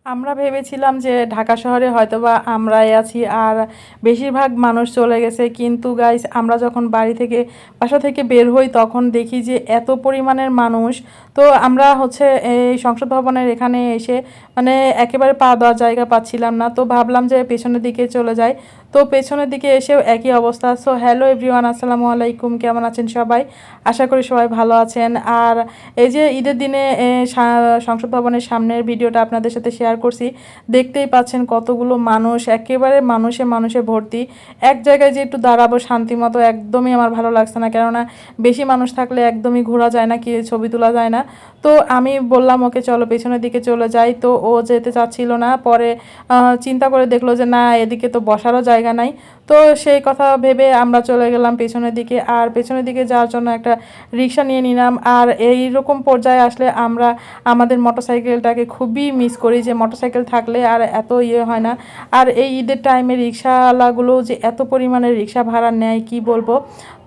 আমরা ভেবেছিলাম যে ঢাকা শহরে হয়তোবা আমরাই আছি আর বেশিরভাগ মানুষ চলে গেছে, কিন্তু গাইস আমরা যখন বাসা থেকে বের হই তখন দেখি যে এত পরিমাণের মানুষ। তো আমরা হচ্ছে এই সংসদ ভবনের এখানে এসে মানে একেবারে পা দেওয়ার জায়গা পাচ্ছিলাম না, তো ভাবলাম যে পেছনের দিকে চলে যাই। তো পেছনের দিকে এসেও একই অবস্থা। সো হ্যালো এভরিওয়ান, আসসালামু আলাইকুম, কেমন আছেন সবাই? আশা করি সবাই ভালো আছেন। আর এই যে ঈদের দিনে সংসদ ভবনের সামনের ভিডিওটা আপনাদের সাথে শেয়ার করছি, দেখতেই পাচ্ছেন কতগুলো মানুষ, একেবারে মানুষে মানুষে ভর্তি। এক জায়গায় যে একটু দাঁড়াবো শান্তি মতো একদমই আমার ভালো লাগছে না, কেননা বেশি মানুষ থাকলে একদমই ঘোরা যায় না, কি ছবি তোলা যায় না। তো আমি বললাম ওকে চলো পেছনের দিকে চলে যাই, তো ও যেতে চাচ্ছিল না। পরে চিন্তা করে দেখলো যে না, এদিকে তো বসারও জায়গা নাই। তো সেই কথা ভেবে আমরা চলে গেলাম পেছনের দিকে, আর পেছনের দিকে যাওয়ার জন্য একটা রিক্সা নিয়ে নিলাম। আর এই রকম পর্যায়ে আসলে আমরা আমাদের মোটরসাইকেলটাকে খুবই মিস করি, যে মোটরসাইকেল থাকলে আর এত হয় না। আর এই ঈদের টাইমে রিক্সাওয়ালাগুলো যে এত পরিমাণে রিক্সা ভাড়া নেয় কি বলবো।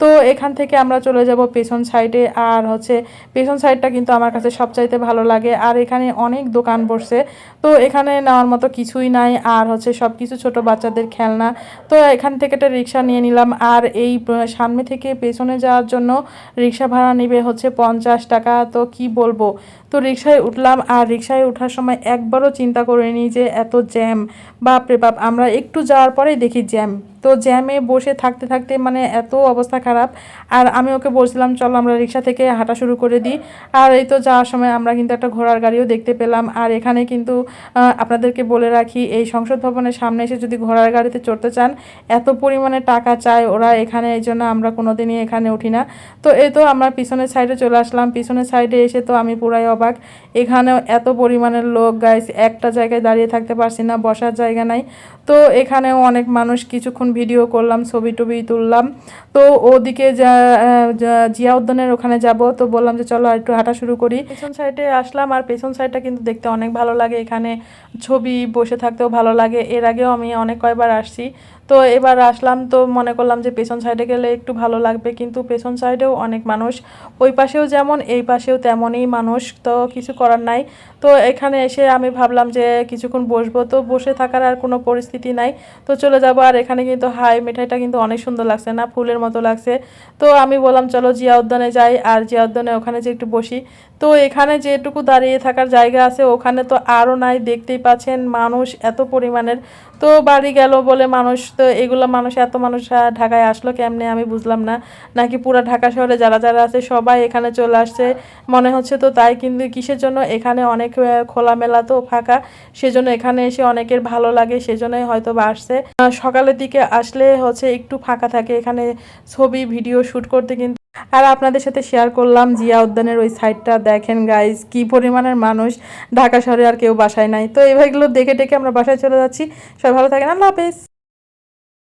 তো এখান থেকে আমরা চলে যাব পেছন সাইডে, আর হচ্ছে পেছন সাইডটা কিন্তু আমার কাছে সবচাইতে ভালো লাগে। আর এখানে অনেক দোকান বসছে, তো এখানে নেওয়ার মতো কিছুই নাই, আর হচ্ছে সব কিছু ছোটো বাচ্চাদের খেলনা। তো এখান থেকে একটা রিক্সা নিয়ে নিলাম, আর এই সামনে থেকে পেছনে যাওয়ার জন্য রিক্সা ভাড়া নেবে হচ্ছে 50 টাকা। তো কি বলবো, তো রিক্সায় উঠলাম, আর রিক্সায় ওঠার সময় একবারও চিন্তা করিনি যে এত জ্যাম। বাপরে বাপ, আমরা একটু যাওয়ার পরেই দেখি জ্যাম। তো জ্যামে বসে থাকতে থাকতে মানে এত অবস্থা খারাপ। আর আমি ওকে বলছিলাম চলো আমরা রিক্সা থেকে হাঁটা শুরু করে দিই। আর এই তো যাওয়ার সময় আমরা কিন্তু একটা ঘোড়ার গাড়িও দেখতে পেলাম। আর এখানে কিন্তু আপনাদেরকে বলে রাখি, এই সংসদ ভবনের সামনে এসে যদি ঘোড়ার গাড়িতে চড়তে চান এত পরিমাণে টাকা চায় ওরা এখানে, এই জন্য আমরা কোনোদিনই এখানে উঠি না। তো এই তো আমরা পিছনের সাইডে চলে আসলাম। পিছনের সাইডে এসে তো আমি পুরাই অবাক, এখানেও এত পরিমাণের লোক গাইস, একটা জায়গায় দাঁড়িয়ে থাকতে পারছি না, বসার জায়গা নাই। তো এখানেও অনেক মানুষ, কিছুক্ষণ ভিডিও করলাম, ছবি টবি তুললাম। তো ওদিকে জিয়া উদ্যানের ওখানে যাব, তো বললাম যে চলো আর একটু হাঁটা শুরু করি। পেছন সাইডে আসলাম, আর পেছন সাইডটা কিন্তু দেখতে অনেক ভালো লাগে, এখানে ছবি বসে থাকতেও ভালো লাগে। এর আগেও আমি অনেক কয়বার আসছি, তো এবার আসলাম, তো মনে করলাম যে পেছন সাইডে গেলে একটু ভালো লাগবে, কিন্তু পেছন সাইডেও অনেক মানুষ, ওই পাশেও যেমন এই পাশেও তেমনই মানুষ, তো কিছু করার নাই। তো এখানে এসে আমি ভাবলাম যে কিছুক্ষণ বসবো, তো বসে থাকার আর কোনো পরিস্থিতি নাই, তো চলে যাব। আর এখানে কিন্তু হাই মিঠাইটা কিন্তু অনেক সুন্দর লাগছে না, ফুলের মতো লাগছে। তো আমি বললাম চলো জিয়া উদ্যানে যাই, আর জিয়া উদ্যানে ওখানে যে একটু বসি। তো এখানে যেটুকু দাঁড়িয়ে থাকার জায়গা আছে ওখানে তো আরও নাই, দেখতেই পাচ্ছেন মানুষ এত পরিমাণের। তো বাড়ি গেল বলে মানুষ, তো এগুলো মানুষ, এত মানুষ ঢাকায় আসলো কেমনে আমি বুঝলাম না। নাকি পুরো ঢাকা শহরে যারা যারা আছে সবাই এখানে চলে আসছে মনে হচ্ছে। তো তাই, কিন্তু কিসের জন্য, এখানে অনেক খোলামেলা তো ফাঁকা, সেজন্য এখানে এসে অনেকের ভালো লাগে, সেজন্যই হয়তো বা আসছে। সকালের দিকে আসলে হচ্ছে একটু ফাঁকা থাকে এখানে, ছবি ভিডিও শ্যুট করতে। কিন্তু আর আপনাদের সাথে শেয়ার করলাম জিয়া উদ্যানের ওই সাইডটা, দেখেন গাইজ কি পরিমাণের মানুষ, ঢাকা শহরে আর কেউ বাসায় নাই। তো এইভাবেগুলো দেখে দেখে আমরা বাসায় চলে যাচ্ছি। সবাই ভালো থাকেন, আল্লাহ হাফেজ।